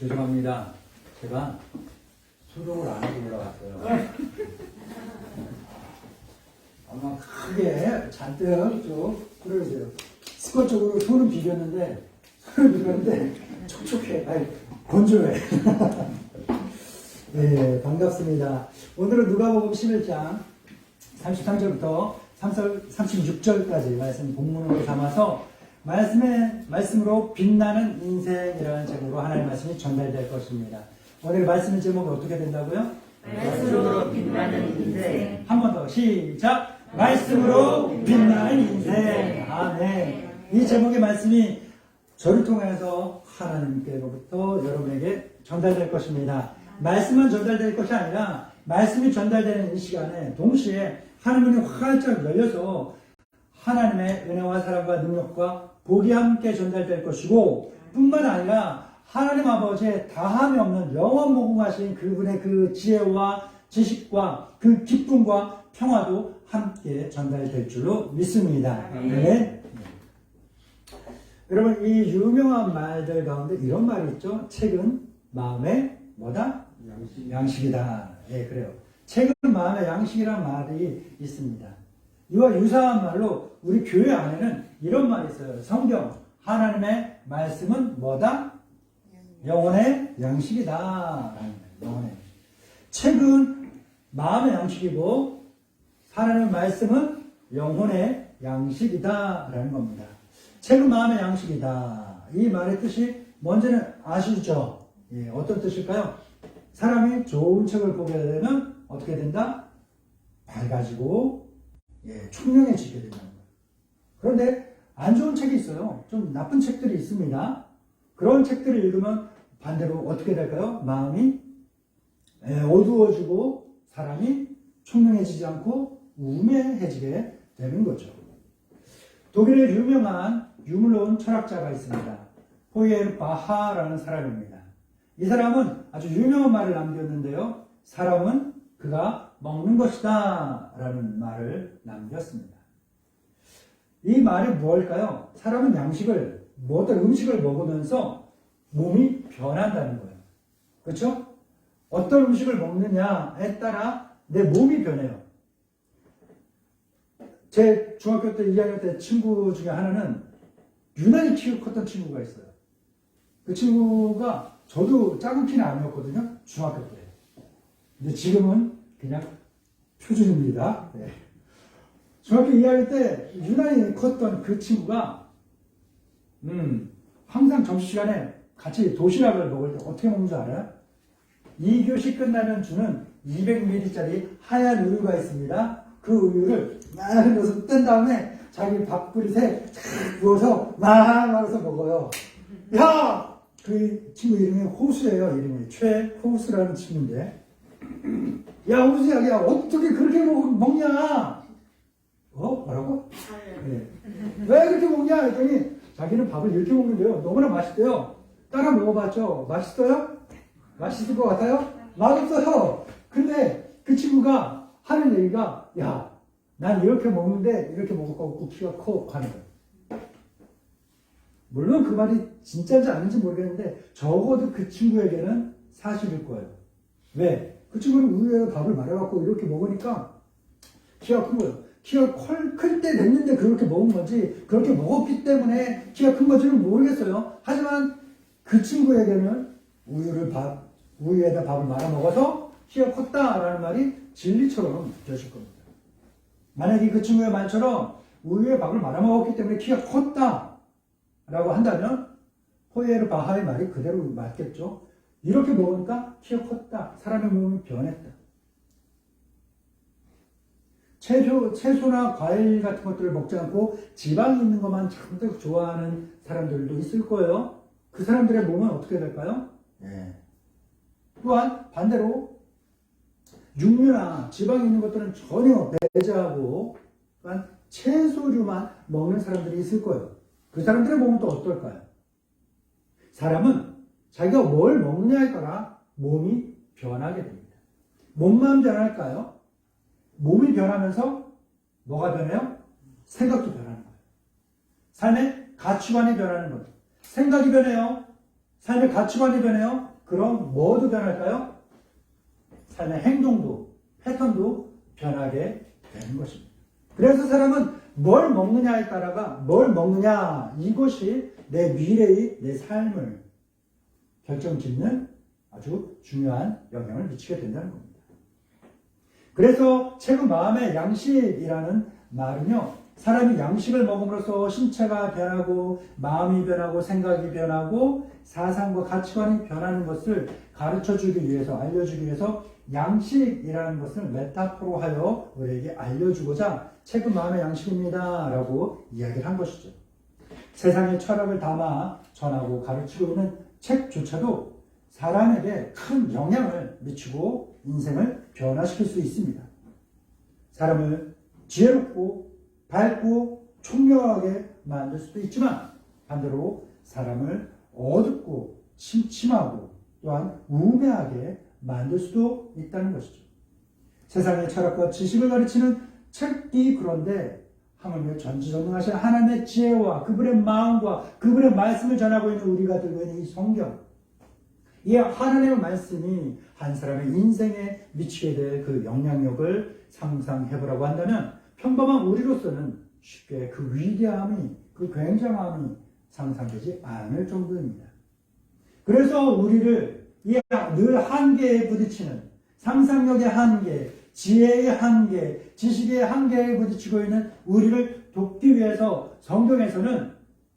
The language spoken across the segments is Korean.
죄송합니다. 제가 수동을 안 하고 올라갔어요. 아마 크게 잔뜩 좀 뿌려주세요. 습관적으로 손은 비볐는데, 촉촉해. 아니, 건조해. 네, 반갑습니다. 오늘은 누가복음 11장 33절부터 36절까지 말씀 본문으로 담아서 말씀으로 빛나는 인생이라는 제목으로 하나님의 말씀이 전달될 것입니다. 오늘 말씀의 제목이 어떻게 된다고요? 말씀으로 빛나는 인생. 한 번 더 시작! 말씀으로 빛나는 인생. 아멘. 이 제목의 말씀이 저를 통해서 하나님께로부터 여러분에게 전달될 것입니다. 말씀만 전달될 것이 아니라 말씀이 전달되는 이 시간에 동시에 하나님의 활짝 열려서 하나님의 은혜와 사랑과 능력과 복이 함께 전달될 것이고, 뿐만 아니라 하나님 아버지의 다함이 없는 영원 무궁하신 그분의 그 지혜와 지식과 그 기쁨과 평화도 함께 전달될 줄로 믿습니다. 네. 여러분, 이 유명한 말들 가운데 이런 말이 있죠. 책은 마음의 뭐다? 양식이다. 예, 그래요. 책은 마음의 양식이라는 말이 있습니다. 이와 유사한 말로 우리 교회 안에는 이런 말이 있어요. 성경, 하나님의 말씀은 뭐다? 영혼의 양식이다. 영혼의. 책은 마음의 양식이고, 하나님의 말씀은 영혼의 양식이다. 라는 겁니다. 책은 마음의 양식이다. 이 말의 뜻이 뭔지는 아시죠? 예, 어떤 뜻일까요? 사람이 좋은 책을 보게 되면 어떻게 된다? 밝아지고, 총명해지게 된다는 거예요. 그런데 안 좋은 책이 있어요. 좀 나쁜 책들이 있습니다. 그런 책들을 읽으면 반대로 어떻게 될까요? 마음이 어두워지고 사람이 총명해지지 않고 우매해지게 되는 거죠. 독일의 유명한 유물론 철학자가 있습니다. 포이에르바하라는 사람입니다. 이 사람은 아주 유명한 말을 남겼는데요. 사람은 그가 먹는 것이다 라는 말을 남겼습니다. 이 말이 무엇일까요? 사람은 어떤 음식을 먹으면서 몸이 변한다는 거예요. 그렇죠? 어떤 음식을 먹느냐에 따라 내 몸이 변해요. 제 중학교 때 2학년 때 친구 중에 하나는 유난히 키가 컸던 친구가 있어요. 그 친구가 저도 작은 키는 아니었거든요. 중학교 때. 근데 지금은 그냥 표준입니다. 네. 중학교 2학년 때 유난히 컸던 그 친구가 항상 점심시간에 같이 도시락을 먹을 때 어떻게 먹는 줄 알아요? 2교시 끝나면 주는 200ml짜리 하얀 우유가 있습니다. 그 우유를 막 흘려서 뜬 다음에 자기 밥그릇에 부어서 막 말아서 먹어요. 야! 그 친구 이름이 호수예요. 이름이 최호수라는 친구인데, 야 호수야, 야 어떻게 그렇게 먹냐? 뭐라고? 네. 왜 그렇게 먹냐 했더니 자기는 밥을 이렇게 먹는데요. 너무나 맛있대요. 따라 먹어봤죠? 맛있어요? 맛있을 것 같아요? 맛없어요. 근데 그 친구가 하는 얘기가, 야, 난 이렇게 먹는데 이렇게 먹을 거 없고 키가 커 하는 거예요. 물론 그 말이 진짜인지 아닌지 모르겠는데 적어도 그 친구에게는 사실일 거예요. 왜? 그 친구는 우유에 밥을 말아갖고 이렇게 먹으니까 키가 큰 거예요. 키가 클 때 됐는데 그렇게 먹은 건지, 그렇게 먹었기 때문에 키가 큰 건지는 모르겠어요. 하지만 그 친구에게는 우유에다 밥을 말아 먹어서 키가 컸다라는 말이 진리처럼 느껴질 겁니다. 만약에 그 친구의 말처럼 우유에 밥을 말아 먹었기 때문에 키가 컸다 라고 한다면 포이에르바하의 말이 그대로 맞겠죠. 이렇게 먹으니까 키가 컸다. 사람의 몸이 변했다. 채소나 과일 같은 것들을 먹지 않고 지방이 있는 것만 잔뜩 좋아하는 사람들도 있을 거예요. 그 사람들의 몸은 어떻게 될까요? 또한 반대로 육류나 지방이 있는 것들은 전혀 배제하고 또한 채소류만 먹는 사람들이 있을 거예요. 그 사람들의 몸은 또 어떨까요? 사람은 자기가 뭘 먹느냐에 따라 몸이 변하게 됩니다. 몸만 변할까요? 몸이 변하면서 뭐가 변해요? 생각도 변하는 거예요. 삶의 가치관이 변하는 거예요. 생각이 변해요. 삶의 가치관이 변해요. 그럼 뭐도 변할까요? 삶의 행동도, 패턴도 변하게 되는 것입니다. 그래서 사람은 뭘 먹느냐에 따라가 뭘 먹느냐, 이것이 내 미래의 내 삶을 결정짓는 아주 중요한 영향을 미치게 된다는 겁니다. 그래서 책은 마음의 양식이라는 말은요, 사람이 양식을 먹음으로써 신체가 변하고 마음이 변하고 생각이 변하고 사상과 가치관이 변하는 것을 가르쳐주기 위해서, 알려주기 위해서 양식이라는 것을 메타포로 하여 우리에게 알려주고자 책은 마음의 양식입니다 라고 이야기를 한 것이죠. 세상의 철학을 담아 전하고 가르치고 있는 책조차도 사람에게 큰 영향을 미치고 인생을 변화시킬 수 있습니다. 사람을 지혜롭고 밝고 총명하게 만들 수도 있지만 반대로 사람을 어둡고 침침하고 또한 우매하게 만들 수도 있다는 것이죠. 세상의 철학과 지식을 가르치는 책이 그런데 하물며 전지전능하신 하나님의 지혜와 그분의 마음과 그분의 말씀을 전하고 있는 우리가 들고 있는 이 성경, 이 하나님의 말씀이 한 사람의 인생에 미치게 될 그 영향력을 상상해보라고 한다면 평범한 우리로서는 쉽게 그 위대함이, 그 굉장함이 상상되지 않을 정도입니다. 그래서 우리를 늘 한계에 부딪히는 상상력의 한계, 지혜의 한계, 지식의 한계에 부딪히고 있는 우리를 돕기 위해서 성경에서는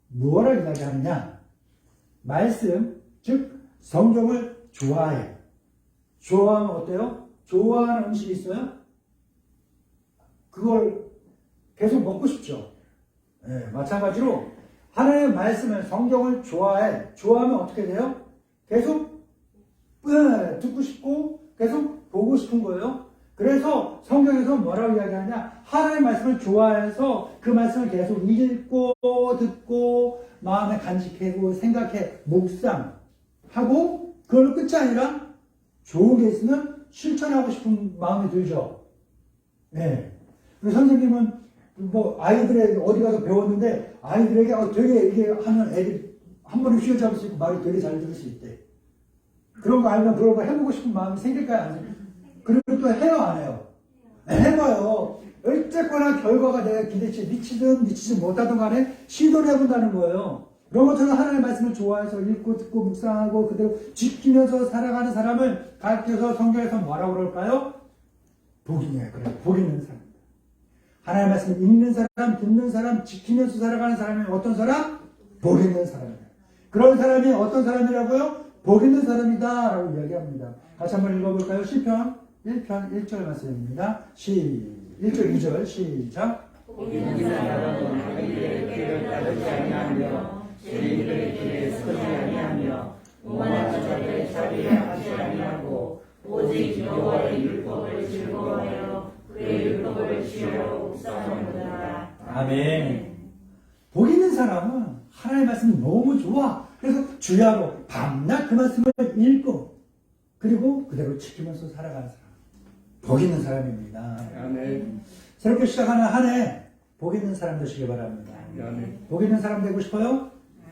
뭐라 이야기하느냐? 말씀, 즉 성경을 좋아해. 좋아하면 어때요? 좋아하는 음식이 있어요? 그걸 계속 먹고 싶죠. 네, 마찬가지로 하나님의 말씀을, 성경을 좋아해. 좋아하면 어떻게 돼요? 계속 듣고 싶고 계속 보고 싶은 거예요. 그래서 성경에서 뭐라고 이야기하냐? 하나님의 말씀을 좋아해서 그 말씀을 계속 읽고 듣고 마음에 간직하고 생각해 묵상하고 그걸 끝이 아니라 좋은 게 있으면 실천하고 싶은 마음이 들죠. 네. 우리 선생님은 뭐 아이들에게 어디 가서 배웠는데 아이들에게 되게 이게 하면 애들이 한 번에 휘어잡을 수 있고 말이 되게 잘 들을 수 있대. 그런 거 알면 그런 거 해보고 싶은 마음이 생길까요? 안 생길까요? 그리고 또 해요, 안 해요? 네, 해봐요. 어쨌거나 결과가 내가 기대치에 미치지 못하든 간에 시도를 해본다는 거예요. 그런 것처럼 하나님의 말씀을 좋아해서 읽고 듣고 묵상하고 그대로 지키면서 살아가는 사람을 가르쳐서 성경에서 뭐라고 그럴까요? 복인이에요. 그래요. 복 있는 사람. 하나님의 말씀을 읽는 사람, 듣는 사람, 지키면서 살아가는 사람이 어떤 사람? 복 있는 사람이에요. 그런 사람이 어떤 사람이라고요? 복 있는 사람이다 라고 이야기합니다. 같이 한번 읽어볼까요? 시편 1편 1절 말씀입니다. 1절 2절 시작. 복 있는 사람은 자기들의 길을 따르지 아니하며 죄인들의 길에 서지 아니하며 오만한 자들의 자리에 앉지 아니하고 오직 여호와의 율법을 즐거워하여 그의 율법을 지으려 묵상하는도다. 아멘. 복 있는 사람은 하나님의 말씀이 너무 좋아. 그래서 주야로 밤낮 그 말씀을 읽고 그리고 그대로 지키면서 살아가는 사람. 복 있는 사람입니다. 아멘. 새롭게 시작하는 한 해 복 있는 사람 되시기 바랍니다. 아멘. 복 있는 사람 되고 싶어요?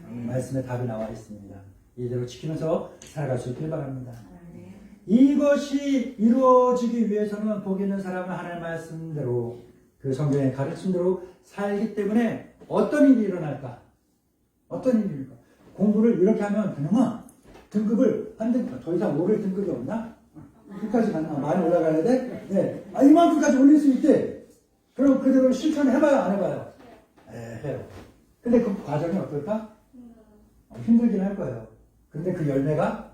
아멘. 말씀에 답이 나와 있습니다. 이대로 지키면서 살아갈 수 있길 바랍니다. 이것이 이루어지기 위해서는 복 있는 사람은 하나님의 말씀대로 그 성경의 가르침대로 살기 때문에 어떤 일이 일어날까? 어떤 일이 일어날까? 공부를 이렇게 하면 되는구나. 등급을 한 등급, 더 이상 오를 등급이 없나? 끝까지 갔나? 많이 올라가야 돼? 네. 이만큼까지 올릴 수 있대. 그럼 그대로 실천해봐요? 안 해봐요? 네, 해요. 근데 그 과정이 어떨까? 힘들긴 할 거예요. 근데 그 열매가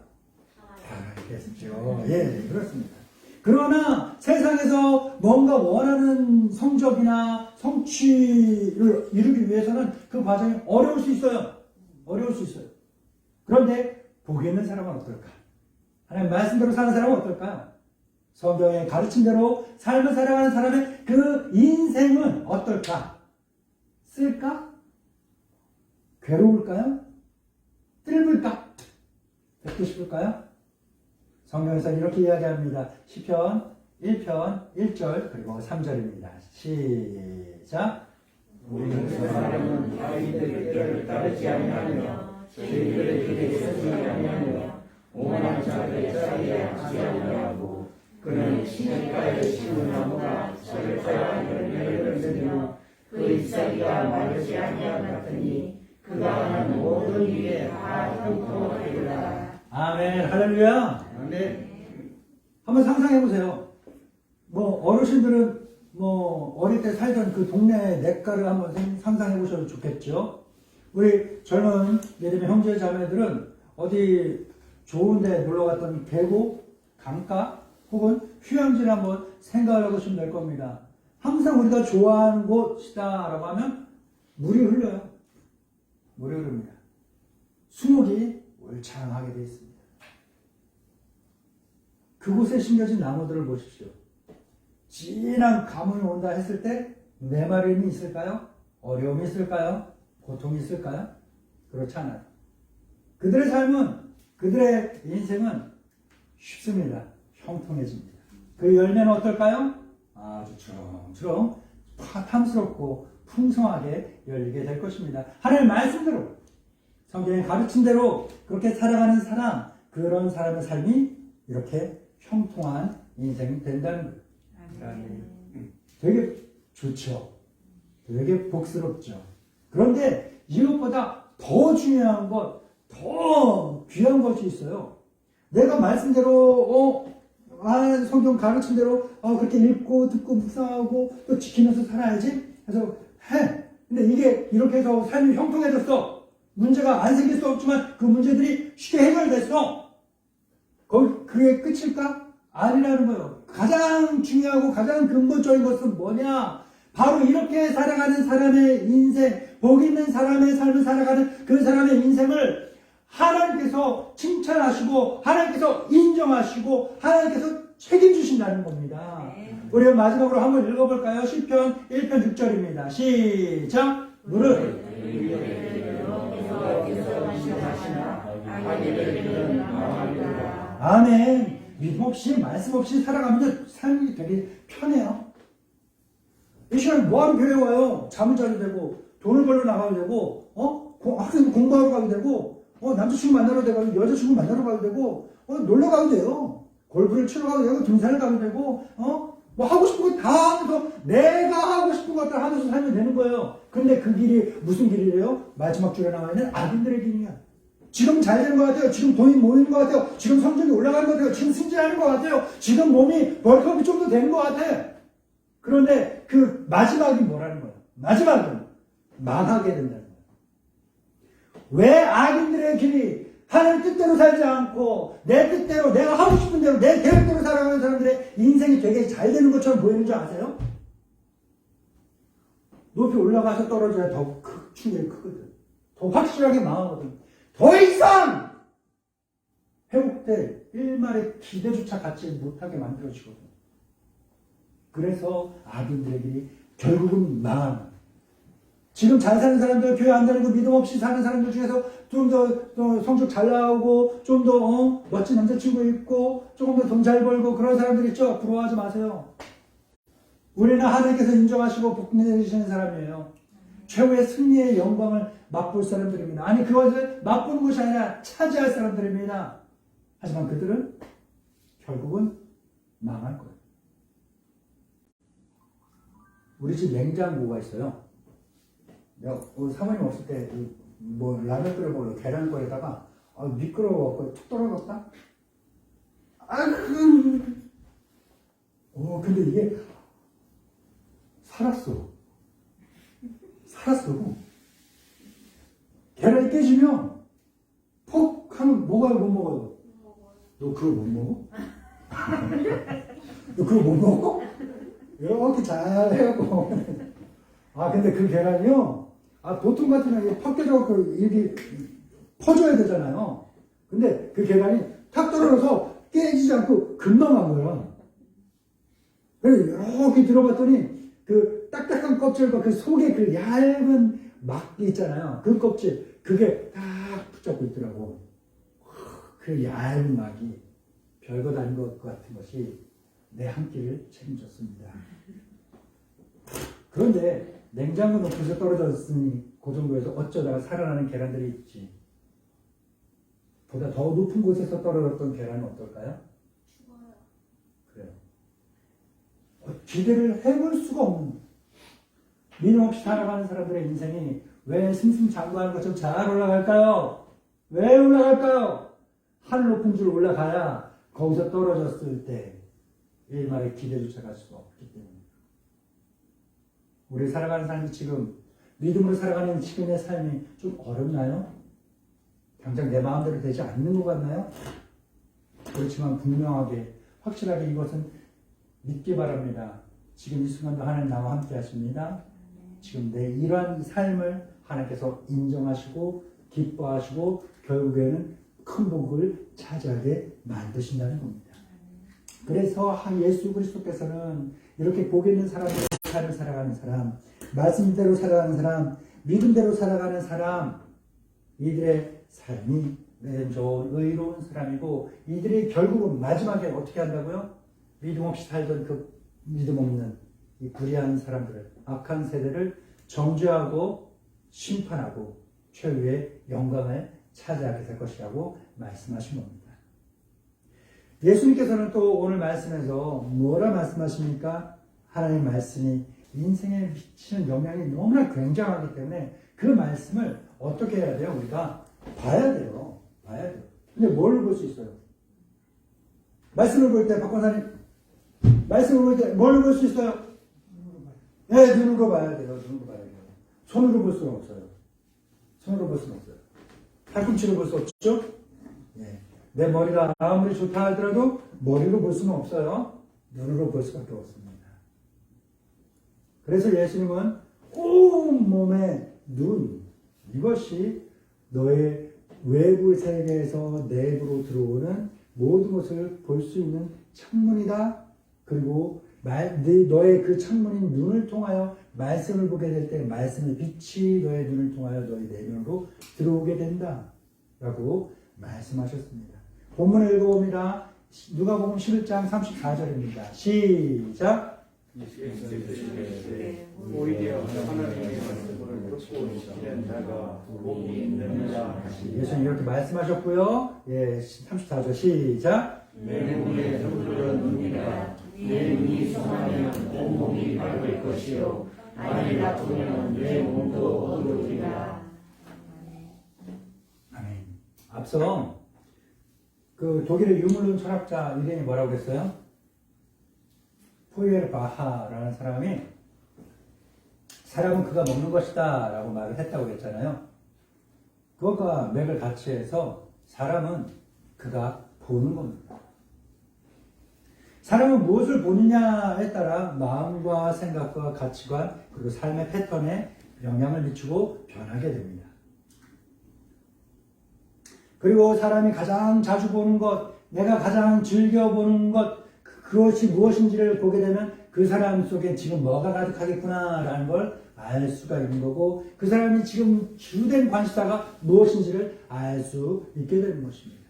달겠죠. 예, 그렇습니다. 그러나 세상에서 뭔가 원하는 성적이나 성취를 이루기 위해서는 그 과정이 어려울 수 있어요. 어려울 수 있어요. 그런데 복이 있는 사람은 어떨까? 하나님 말씀대로 사는 사람은 어떨까요? 성경의 가르침대로 삶을 살아가는 사람의 그 인생은 어떨까? 쓸까? 괴로울까요? 뜰을까? 듣고 싶을까요? 성경에서 이렇게 이야기합니다. 시편 1편 1절 그리고 3절입니다. 시작. 우리는 그 사람은 자기들의 길을 따르지 아니하며 죄인들의 길에 서지 아니하며 오만한 자들의 자리에 앉지 아니하고 그는 시냇가에 심은 나무가 저를 따라 열매를 맺으며 그 잎사귀가 마르지 아니함 같으니 그가 하는 모든 일에 다 형통하리로다. 아멘. 할렐루야. 아멘. 한번 상상해 보세요. 뭐 어르신들은 뭐 어릴 때 살던 그 동네 냇가를 한번 상상해 보셔도 좋겠죠. 우리 젊은 예를 들면 형제 자매들은 어디 좋은데 놀러 갔던 계곡, 강가 혹은 휴양지를 한번 생각을 해보시면 될 겁니다. 항상 우리가 좋아하는 곳이다라고 하면 물이 흘러요. 물이 흐릅니다. 수목이 울창하게 되어 있습니다. 그곳에 심겨진 나무들을 보십시오. 진한 가뭄이 온다 했을 때 메마름이 있을까요? 어려움이 있을까요? 고통이 있을까요? 그렇지 않아요. 그들의 삶은, 그들의 인생은 쉽습니다. 형통해집니다. 그 열매는 어떨까요? 아주 주렁주렁 탐스럽고 풍성하게 열리게 될 것입니다. 하나님의 말씀대로, 성경의 가르친 대로 그렇게 살아가는 사람, 그런 사람의 삶이 이렇게 형통한 인생이 된다는 거예요. 되게 좋죠. 되게 복스럽죠. 그런데 이것보다 더 중요한 것, 더 귀한 것이 있어요. 내가 말씀대로 성경 가르친 대로 그렇게 읽고 듣고 묵상하고 또 지키면서 살아야지 해서 해. 근데 이게 이렇게 해서 삶이 형통해졌어. 문제가 안 생길 수 없지만 그 문제들이 쉽게 해결됐어. 그게 끝일까? 아니라는 거예요. 가장 중요하고 가장 근본적인 것은 뭐냐? 바로 이렇게 살아가는 사람의 인생, 복 있는 사람의 삶을 살아가는 그 사람의 인생을 하나님께서 칭찬하시고 하나님께서 인정하시고 하나님께서 책임주신다는 겁니다. 우리 마지막으로 한번 읽어볼까요? 시편 1편 6절입니다. 시작! 무릇 아멘. 믿음 없이 말씀 없이 살아가면 삶이 되게 편해요. 이 시간에 뭐하러 교회 와요? 잠을 자도 되고 돈을 벌러 나가도 되고 학생 공부하러 가도 되고 남자친구 만나러 가도 되고 여자친구 만나러 가도 되고 놀러 가도 돼요. 골프를 치러 가도 되고 등산을 가도 되고 뭐 하고 싶은 거 다 하면서 내가 하고 싶은 것들 하면서 살면 되는 거예요. 근데 그 길이 무슨 길이래요? 마지막 줄에 나와 있는 악인들의 길이야. 지금 잘 되는 것 같아요. 지금 돈이 모이는 것 같아요. 지금 성적이 올라가는 것 같아요. 지금 승진하는 것 같아요. 지금 몸이 벌크업이 좀 더 되는 것 같아. 그런데 그 마지막이 뭐라는 거야? 마지막은 망하게 된다는 거야. 왜 악인들의 길이 하나님 뜻대로 살지 않고 내 뜻대로 내가 하고 싶은 대로 내 계획대로 살아가는 사람들의 인생이 되게 잘 되는 것처럼 보이는 줄 아세요? 높이 올라가서 떨어져야 더 충격이 크거든. 더 확실하게 망하거든. 더 이상 회복될 일말의 기대조차 갖지 못하게 만들어지거든. 그래서 악인들의 길이 결국은 망하는 거예요. 지금 잘 사는 사람들, 교회 안 다니고 믿음 없이 사는 사람들 중에서 좀 더 성적 잘 나오고 좀 더 멋진 남자친구 있고 조금 더 돈 잘 벌고 그런 사람들 있죠? 부러워하지 마세요. 우리는 하나님께서 인정하시고 복 내주시는 사람이에요. 최후의 승리의 영광을 맛볼 사람들입니다. 아니 그것을 맛보는 것이 아니라 차지할 사람들입니다. 하지만 그들은 결국은 망할 거예요. 우리 집 냉장고가 있어요. 내가 사모님 없을 때 뭐 라면 끓여 먹으러 계란거에다가 미끄러워갖고 툭 떨어졌다? 근데 이게 살았어. 계란이 깨지면 퍽 하면 먹어요, 못 먹어요? 너 그거 못 먹어? 너 그거 못 먹어? 이렇게 잘 해갖고. 근데 그 계란이요. 보통 같으면 이게 팍 깨져갖고 이렇게 퍼줘야 되잖아요. 근데 그 계란이 탁 떨어져서 깨지지 않고 금방 간 거야. 그래서 이렇게 들어봤더니 그 딱딱한 껍질과 그 속에 그 얇은 막이 있잖아요. 그 껍질, 그게 딱 붙잡고 있더라고. 그 얇은 막이 별것 아닌 것 같은 것이 내 한 끼를 책임졌습니다. 그런데 냉장고 높이서 떨어졌으니 그 정도에서 어쩌다가 살아나는 계란들이 있지. 보다 더 높은 곳에서 떨어졌던 계란은 어떨까요? 죽어요. 그래요. 기대를 해볼 수가 없는 거예요. 믿음 없이 살아가는 사람들의 인생이 왜 승승장구하는 것처럼 잘 올라갈까요? 왜 올라갈까요? 하늘 높은 줄 올라가야 거기서 떨어졌을 때 일말의 기대조차 갈 수가 없기 때문에 우리 살아가는 삶이 지금 믿음으로 살아가는 지금의 삶이 좀 어렵나요? 당장 내 마음대로 되지 않는 것 같나요? 그렇지만 분명하게 확실하게 이것은 믿기 바랍니다. 지금 이 순간도 하나님 나와 함께 하십니다. 지금 내 이러한 삶을 하나님께서 인정하시고 기뻐하시고 결국에는 큰 복을 차지하게 만드신다는 겁니다. 그래서 예수 그리스도께서는 이렇게 복 있는 사람들의 삶을 살아가는 사람, 말씀대로 살아가는 사람, 믿음대로 살아가는 사람, 이들의 삶이 매우 좋은 의로운 사람이고 이들이 결국은 마지막에 어떻게 한다고요? 믿음 없이 살던 그 믿음 없는 이 불의한 사람들을, 악한 세대를 정죄하고 심판하고 최후의 영광을 차지하게 될 것이라고 말씀하신 겁니다. 예수님께서는 또 오늘 말씀에서 뭐라 말씀하십니까? 하나님 말씀이 인생에 미치는 영향이 너무나 굉장하기 때문에 그 말씀을 어떻게 해야 돼요? 우리가 봐야 돼요. 봐야 돼요. 근데 뭘 볼 수 있어요? 말씀을 볼 때, 박권사님, 말씀을 볼 때 뭘 볼 수 있어요? 네, 눈으로 봐야 돼요. 눈으로 봐야 돼요. 손으로 볼 수는 없어요. 손으로 볼 수는 없어요. 팔꿈치로 볼 수 없죠? 네. 내 머리가 아무리 좋다 하더라도 머리로 볼 수는 없어요. 눈으로 볼 수밖에 없습니다. 그래서 예수님은 온 몸의 눈, 이것이 너의 외부 세계에서 내부로 들어오는 모든 것을 볼 수 있는 창문이다. 그리고 너의 그 창문인 눈을 통하여 말씀을 보게 될 때 말씀의 빛이 너의 눈을 통하여 너의 내면으로 들어오게 된다. 라고 말씀하셨습니다. 본문을 읽어봅니다. 누가복음 11장 34절입니다. 시작. 오히려 하나님의 말씀을 듣고 지키는 자가 복이 있느니라 하시니 예수님 이렇게 말씀하셨고요. 예, 34절 시작. 내 눈에 눈들은 눈이라 내 눈이 성하면 온몸이 밝을 것이요 만일 나쁘면 내 몸도 어두우리라. 아멘. 앞서 그 독일의 유물론 철학자 이름이 뭐라고 그랬어요? 포이에르바하라는 사람이 사람은 그가 먹는 것이다 라고 말을 했다고 그랬잖아요. 그것과 맥을 같이 해서 사람은 그가 보는 겁니다. 사람은 무엇을 보느냐에 따라 마음과 생각과 가치관 그리고 삶의 패턴에 영향을 미치고 변하게 됩니다. 그리고 사람이 가장 자주 보는 것, 내가 가장 즐겨 보는 것, 그것이 무엇인지를 보게 되면 그 사람 속에 지금 뭐가 가득하겠구나라는 걸 알 수가 있는 거고 그 사람이 지금 주된 관심사가 무엇인지를 알 수 있게 되는 것입니다.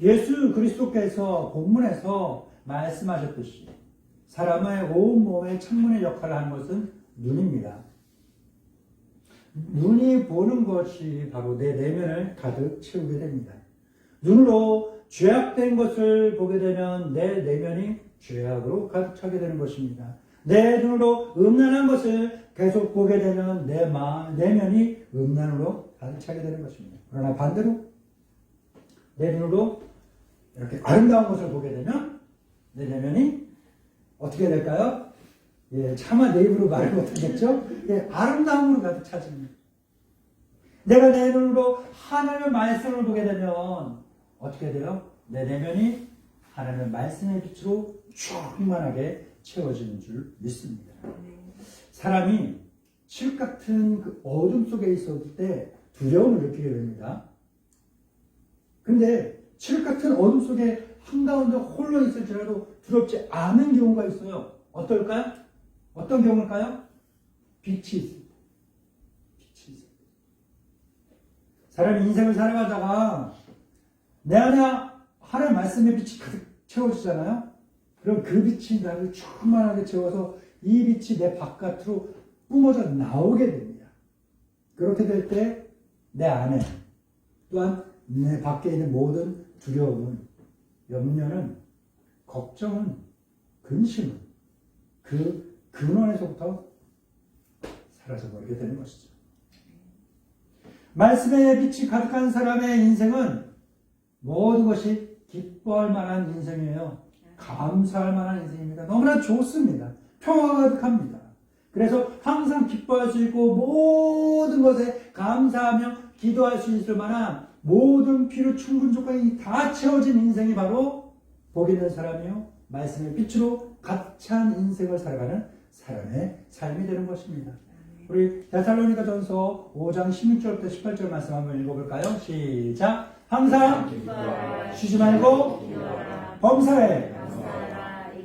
예수 그리스도께서 본문에서 말씀하셨듯이 사람의 온몸의 창문의 역할을 하는 것은 눈입니다. 눈이 보는 것이 바로 내 내면을 가득 채우게 됩니다. 눈으로 죄악된 것을 보게 되면 내 내면이 죄악으로 가득 차게 되는 것입니다. 내 눈으로 음란한 것을 계속 보게 되면 내 내면이 음란으로 가득 차게 되는 것입니다. 그러나 반대로 내 눈으로 이렇게 아름다운 것을 보게 되면 내 내면이 어떻게 될까요? 예, 차마 내 입으로 말을 못하겠죠? 예, 아름다움으로 가득 차집니다. 내가 내 눈으로 하나님의 말씀을 보게 되면 어떻게 돼요? 내 내면이 하나님의 말씀의 빛으로 충만하게 채워지는 줄 믿습니다. 사람이 칠흑 같은 그 어둠 속에 있었을 때 두려움을 느끼게 됩니다. 근데 칠흑 같은 어둠 속에 한가운데 홀로 있을지라도 두렵지 않은 경우가 있어요. 어떨까요? 어떤 경우일까요? 빛이 있습니다. 빛이 있습니다. 사람이 인생을 살아가다가 내 안에 하나님의 말씀의 빛이 가득 채워지잖아요. 그럼 그 빛이 나를 충만하게 채워서 이 빛이 내 바깥으로 뿜어져 나오게 됩니다. 그렇게 될 때 내 안에 또한 내 밖에 있는 모든 두려움은, 염려는, 걱정은, 근심은 그 근원에서부터 사라져버리게 되는 것이죠. 말씀의 빛이 가득한 사람의 인생은 모든 것이 기뻐할 만한 인생이에요. 감사할 만한 인생입니다. 너무나 좋습니다. 평화가 가득합니다. 그래서 항상 기뻐할 수 있고 모든 것에 감사하며 기도할 수 있을 만한 모든 필요 충분 조건이 다 채워진 인생이 바로 복 있는 사람이요, 말씀의 빛으로 가득 찬 인생을 살아가는 사람의 삶이 되는 것입니다. 우리 데살로니가전서 5장 16절부터 18절 말씀 한번 읽어볼까요? 시작. 항상 쉬지 말고 범사에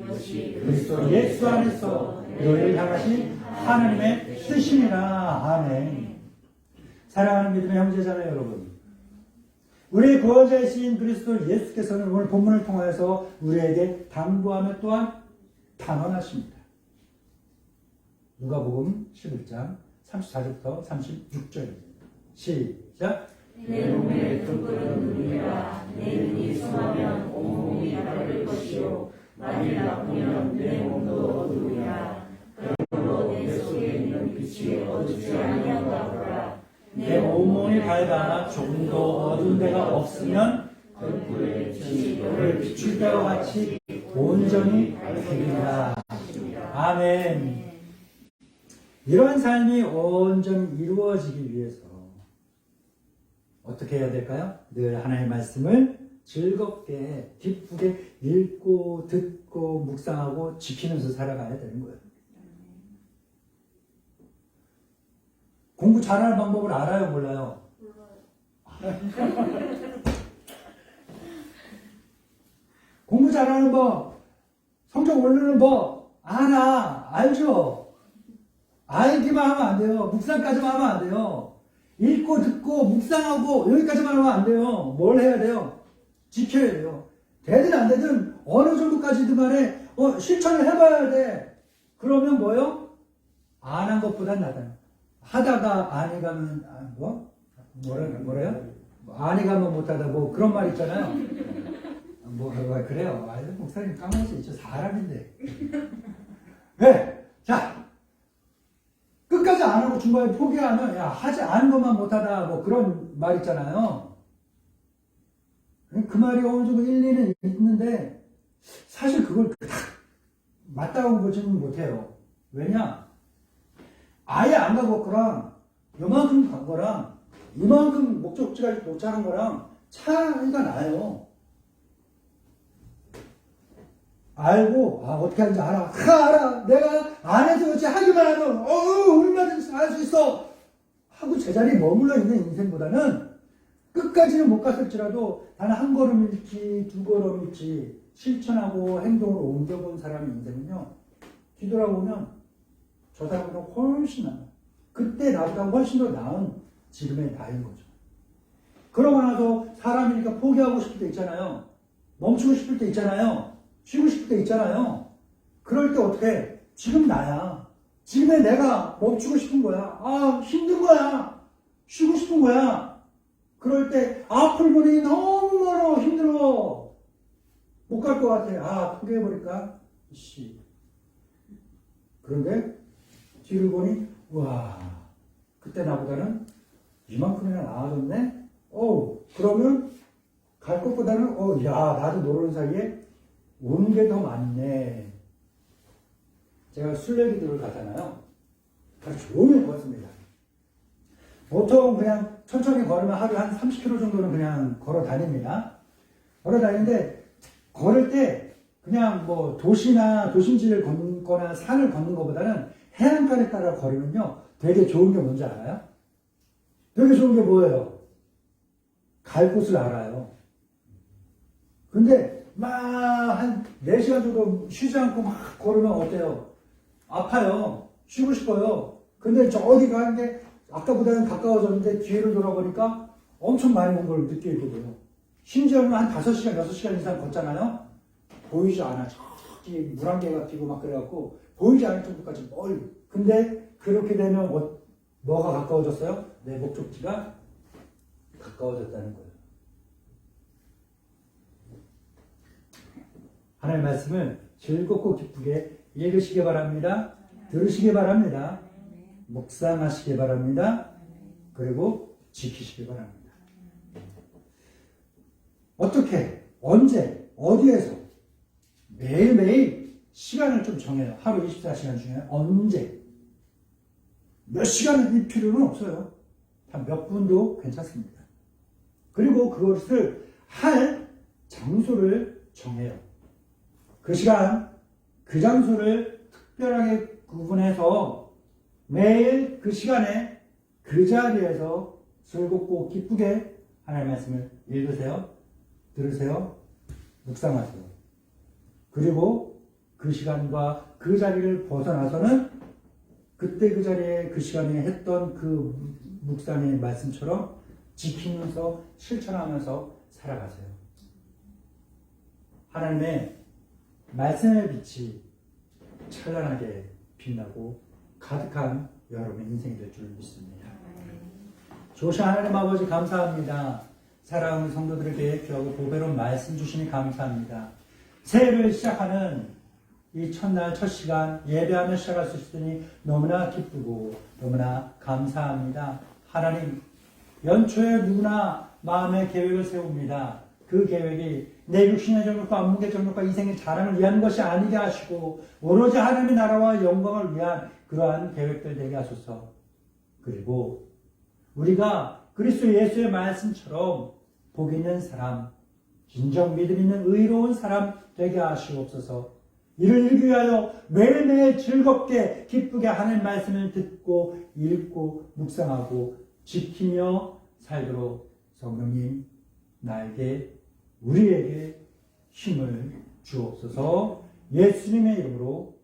그리스도 예수 안에서 너희를 향하신 하나님의 뜻입니다. 아멘. 사랑하는 믿음의 형제자매 여러분, 우리의 구원자이신 그리스도 예수께서는 오늘 본문을 통하여서 우리에게 당부하며 또한 단언하십니다. 누가복음 11장 34절부터 36절입니다. 시작. 내 몸에 등불은 눈이라. 내 눈이 성하면 온몸이 밝을 것이요 만일 나쁘면 내 몸도 어두우리라. 그러므로 내 속에 있는 빛이 어둡지 아니한가 보라. 내 온몸이 밝아 조금도 어두운 데가 없으면 그 불의 빛이 너를 비출 때와 같이 온전히 밝으리라. 아멘. 이러한 삶이 온전히 이루어지기 위해서 어떻게 해야 될까요? 늘 하나님의 말씀을 즐겁게 기쁘게 읽고 듣고 묵상하고 지키면서 살아가야 되는 거예요. 공부 잘하는 방법을 알아요, 몰라요? 공부 잘하는 법, 성적 오르는 법 알죠? 알기만 하면 안 돼요. 묵상까지만 하면 안 돼요. 읽고 듣고 묵상하고 여기까지만 하면 안 돼요. 뭘 해야 돼요? 지켜야 돼요. 되든 안 되든 어느 정도까지든 간에 실천을 해봐야 돼. 그러면 뭐요? 안 한 것보단 낫아요. 하다가 안이 가면 뭐래요? 안이 가면 못하다 뭐 그런 말 있잖아요. 뭐 그래요. 목사님 까먹을 수 있죠. 사람인데. 네. 자, 끝까지 안 하고 중간에 포기하면 야 하지 않은 것만 못하다 뭐 그런 말 있잖아요. 그 말이 어느 정도 일리는 있는데 사실 그걸 딱 맞다고 보지는 못해요. 왜냐? 아예 안 가고 거랑 요만큼 간 거랑 이만큼 목적지까지 도착한 거랑 차이가 나요. 알고 어떻게 하는지 알아. 내가 안 해서 그렇지 하기만 하면 얼마든지 할 수 있어 하고 제자리에 머물러 있는 인생보다는 끝까지는 못 갔을지라도 단 한 걸음일지 두 걸음일지 실천하고 행동으로 옮겨본 사람의 인생은요, 뒤돌아보면 저 사람보다 훨씬 나아요. 그때 나보다 훨씬 더 나은 지금의 나인 거죠. 그러고 나서 사람이니까 포기하고 싶을 때 있잖아요. 멈추고 싶을 때 있잖아요. 쉬고 싶을 때 있잖아요. 그럴 때 어떻게 해? 지금 나야. 지금의 내가 멈추고 싶은 거야. 힘든 거야. 쉬고 싶은 거야. 그럴 때 앞을 보니 너무 멀어. 힘들어. 못 갈 것 같아. 포기해버릴까? 그런데 뒤를 보니 와, 그때 나보다는 이만큼이나 나아졌네? 그러면 갈 것보다는 나도 모르는 사이에 온 게 더 많네. 제가 순례기도를 가잖아요. 하루 종일 걷습니다. 보통 그냥 천천히 걸으면 하루에 한 30km 정도는 그냥 걸어 다닙니다. 걸어 다니는데 걸을 때 그냥 뭐 도시나 도심지를 걷거나 산을 걷는 것보다는 해안가를 따라 걸으면요 되게 좋은 게 뭔지 알아요? 되게 좋은 게 뭐예요? 갈 곳을 알아요. 근데 막 한 4시간 정도 쉬지 않고 막 걸으면 어때요? 아파요. 쉬고 싶어요. 근데 저기 가는 게 아까보다는 가까워졌는데 뒤를 돌아보니까 엄청 많이 온 걸 느끼거든요. 심지어는 한 5시간, 6시간 이상 걷잖아요. 보이지 않아. 저기 물안개가 피고 막 그래갖고 보이지 않을 정도까지 멀리. 근데 그렇게 되면 뭐가 가까워졌어요? 내 목적지가 가까워졌다는 거예요. 하나님의 말씀을 즐겁고 기쁘게 읽으시기 바랍니다. 들으시기 바랍니다. 묵상하시기 바랍니다. 그리고 지키시기 바랍니다. 어떻게, 언제, 어디에서 매일매일 시간을 좀 정해요. 하루 24시간 중에 언제 몇 시간이 필요는 없어요. 한 몇 분도 괜찮습니다. 그리고 그것을 할 장소를 정해요. 그 시간, 그 장소를 특별하게 구분해서 매일 그 시간에 그 자리에서 즐겁고 기쁘게 하나님의 말씀을 읽으세요. 들으세요. 묵상하세요. 그리고 그 시간과 그 자리를 벗어나서는 그때 그 자리에 그 시간에 했던 그 묵상의 말씀처럼 지키면서 실천하면서 살아가세요. 하나님의 말씀의 빛이 찬란하게 빛나고 가득한 여러분의 인생이 될 줄 믿습니다. 좋으신 하나님 아버지 감사합니다. 사랑하는 성도들에게 귀하고 보배로운 말씀 주시니 감사합니다. 새해를 시작하는 이 첫날 첫 시간 예배하며 시작할 수 있으니 너무나 기쁘고 너무나 감사합니다. 하나님, 연초에 누구나 마음의 계획을 세웁니다. 그 계획이 내 육신의 정욕과 안목의 정욕과 이생의 자랑을 위한 것이 아니게 하시고 오로지 하나님의 나라와 영광을 위한 그러한 계획들 되게 하소서. 그리고 우리가 그리스도 예수의 말씀처럼 복 있는 사람, 진정 믿음 있는 의로운 사람 되게 하시옵소서. 이를 이루기 위하여 매일매일 즐겁게 기쁘게 하나님 말씀을 듣고 읽고 묵상하고 지키며 살도록 성령님 나에게 우리에게 힘을 주옵소서. 예수님의 이름으로